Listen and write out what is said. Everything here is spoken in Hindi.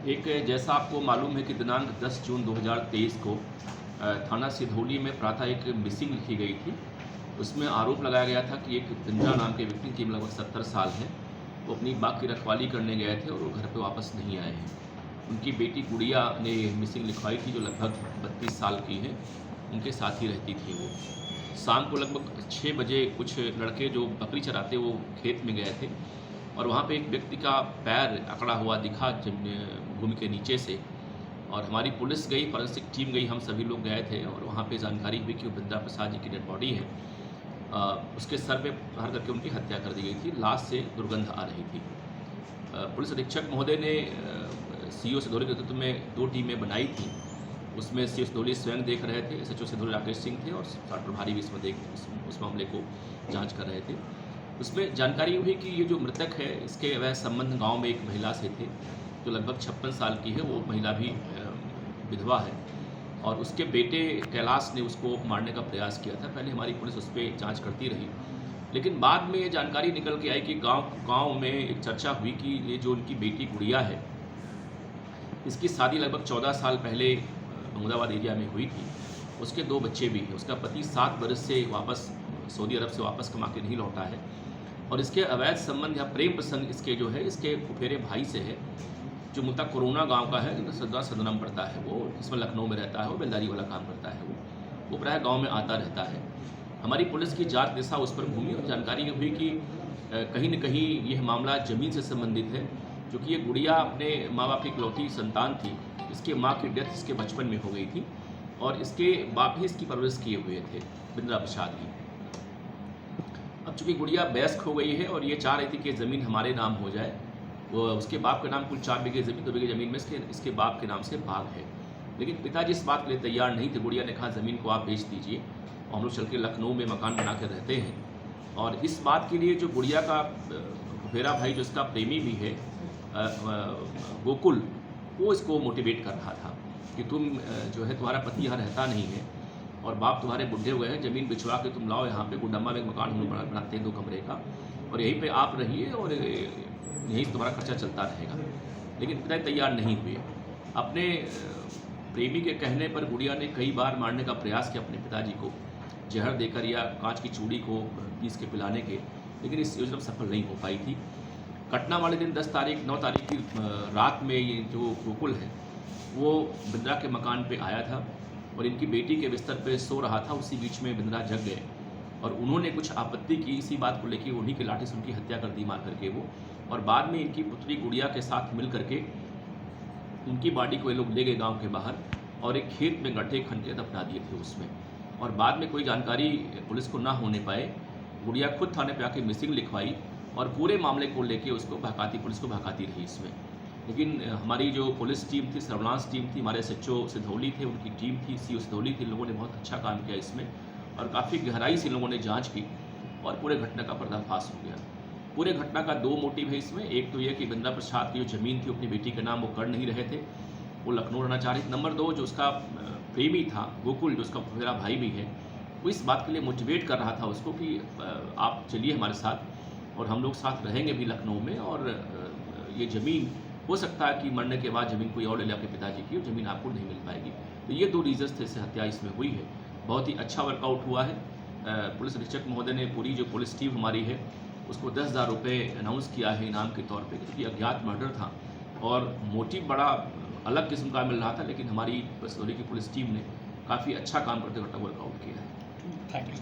एक जैसा आपको मालूम है कि दिनांक 10 जून 2023 को थाना सिधौली में प्रातः एक मिसिंग लिखी गई थी। उसमें आरोप लगाया गया था कि एक बिंद्रा नाम के व्यक्ति की लगभग 70 साल है, वो अपनी बाग की रखवाली करने गए थे और वो घर पे वापस नहीं आए हैं। उनकी बेटी गुड़िया ने मिसिंग लिखवाई थी, जो लगभग 32 साल की है, उनके साथ ही रहती थी वो। शाम को लगभग 6 बजे कुछ लड़के जो बकरी चराते वो खेत में गए थे और वहाँ पे एक व्यक्ति का पैर अकड़ा हुआ दिखा भूमि के नीचे से, और हमारी पुलिस गई, फॉरेंसिक टीम गई, हम सभी लोग गए थे और वहाँ पे जानकारी हुई कि वो बिंद्रा प्रसाद जी की डेड बॉडी है। उसके सर पे प्रहार करके उनकी हत्या कर दी गई थी। लाश से दुर्गंध आ रही थी। पुलिस अधीक्षक महोदय ने सीओ सिधौली के नेतृत्व में 2 टीमें बनाई थी। उसमें सीओ सिधौली स्वयं देख रहे थे, एसएचओ सिधौली राकेश सिंह थे और साठ प्रभारी भी उस मामले को जाँच कर रहे थे। उसमें जानकारी हुई कि ये जो मृतक है, इसके वह संबंध गांव में एक महिला से थे जो लगभग 56 साल की है। वो महिला भी विधवा है और उसके बेटे कैलाश ने उसको मारने का प्रयास किया था। पहले हमारी पुलिस उस पर जाँच करती रही, लेकिन बाद में ये जानकारी निकल के आई कि गांव में एक चर्चा हुई कि ये जो उनकी बेटी गुड़िया है, इसकी शादी लगभग 14 साल पहले अहमदाबाद एरिया में हुई थी। उसके 2 बच्चे भी हैं। उसका पति 7 बरस से वापस सऊदी अरब से वापस कमा के नहीं लौटा है और इसके अवैध संबंध या प्रेम प्रसंग इसके जो है, इसके फुफेरे भाई से है, जो मुद्दा कोरोना गांव का है, सदनाम पड़ता है। वो इसमें लखनऊ में रहता है, वो बेलदारी वाला काम करता है। वो प्रायः गांव में आता रहता है। हमारी पुलिस की जांच दिशा उस पर घूमी और जानकारी ये हुई कि कहीं न कहीं यह मामला ज़मीन से संबंधित है, क्योंकि ये गुड़िया अपने माँ बाप की इकलौती संतान थी। इसके माँ की डेथ इसके बचपन में हो गई थी और इसके बाप ही इसकी परवरिश किए हुए थे, बिंद्रा प्रसाद ही। अब चूँकि गुड़िया वयस्क हो गई है और ये चाह रही थी कि ज़मीन हमारे नाम हो जाए, वो उसके बाप के नाम कुल 4 बीघे ज़मीन, 2 बीघे ज़मीन में इसके बाप के नाम से भाग है। लेकिन पिताजी इस बात के लिए तैयार नहीं थे। गुड़िया ने कहा ज़मीन को आप बेच दीजिए और हम लोग चल के लखनऊ में मकान बना कर रहते हैं। और इस बात के लिए जो गुड़िया का फुफेरा भाई, जो इसका प्रेमी भी है, गोकुल, वो इसको मोटिवेट कर रहा था कि तुम जो है, तुम्हारा पति यहाँ रहता नहीं है और बाप तुम्हारे बुढ़े हुए हैं, ज़मीन बिछवा के तुम लाओ, यहाँ पे गुंडम्बा में एक मकान हम लोग बनाते हैं 2 कमरे का, और यहीं पे आप रहिए और यहीं से तुम्हारा खर्चा चलता रहेगा। लेकिन पिता तैयार नहीं हुए। अपने प्रेमी के कहने पर गुड़िया ने कई बार मारने का प्रयास किया अपने पिताजी को, जहर देकर या कांच की चूड़ी को पीस के पिलाने के, लेकिन इस योजना में सफल नहीं हो पाई थी। घटना वाले दिन 9 तारीख की रात में ये जो गोकुल है, वो बिंद्रा के मकान पे आया था और इनकी बेटी के बिस्तर पे सो रहा था। उसी बीच में बिंद्रा जग गए और उन्होंने कुछ आपत्ति की। इसी बात को लेकर उन्हीं की लाठी से उनकी हत्या कर दी मार करके वो, और बाद में इनकी पुत्री गुड़िया के साथ मिल करके उनकी बॉडी को ये लोग ले गए गांव के बाहर और एक खेत में गड्ढे खन के दफना दिए थे उसमें। और बाद में कोई जानकारी पुलिस को ना होने पाए, गुड़िया खुद थाने पे आके मिसिंग लिखवाई और पूरे मामले को लेके उसको पुलिस को भड़काती रही इसमें। लेकिन हमारी जो पुलिस टीम थी, सर्विलांस टीम थी, हमारे एसएचओ सिधौली थे, उनकी टीम थी, सीओ सिधौली थी, लोगों ने बहुत अच्छा काम किया इसमें और काफ़ी गहराई से लोगों ने जांच की और पूरे घटना का पर्दाफाश हो गया। पूरे घटना का 2 मोटिव है इसमें। एक तो ये कि बिंद्रा प्रसाद की जो ज़मीन थी अपनी बेटी के नाम वो कर नहीं रहे थे, वो लखनऊ रहना चाह रहे थे। नंबर 2, जो उसका प्रेमी था गोकुल, जो उसका फुफेरा भाई भी है, वो इस बात के लिए मोटिवेट कर रहा था उसको कि आप चलिए हमारे साथ और हम लोग साथ रहेंगे भी लखनऊ में, और ये ज़मीन हो सकता है कि मरने के बाद ज़मीन कोई और ले ले आपके पिताजी की, और ज़मीन आपको नहीं मिल पाएगी। तो ये 2 रीज़न्स थे इससे हत्या इसमें हुई है। बहुत ही अच्छा वर्कआउट हुआ है। पुलिस अधीक्षक महोदय ने पूरी जो पुलिस टीम हमारी है उसको 10,000 रुपये अनाउंस किया है इनाम के तौर पे, क्योंकि अज्ञात मर्डर था और मोटिव बड़ा अलग किस्म का मिल रहा था। लेकिन हमारी सिधौली की पुलिस टीम ने काफ़ी अच्छा काम करते हुए वर्कआउट किया है। Thank you.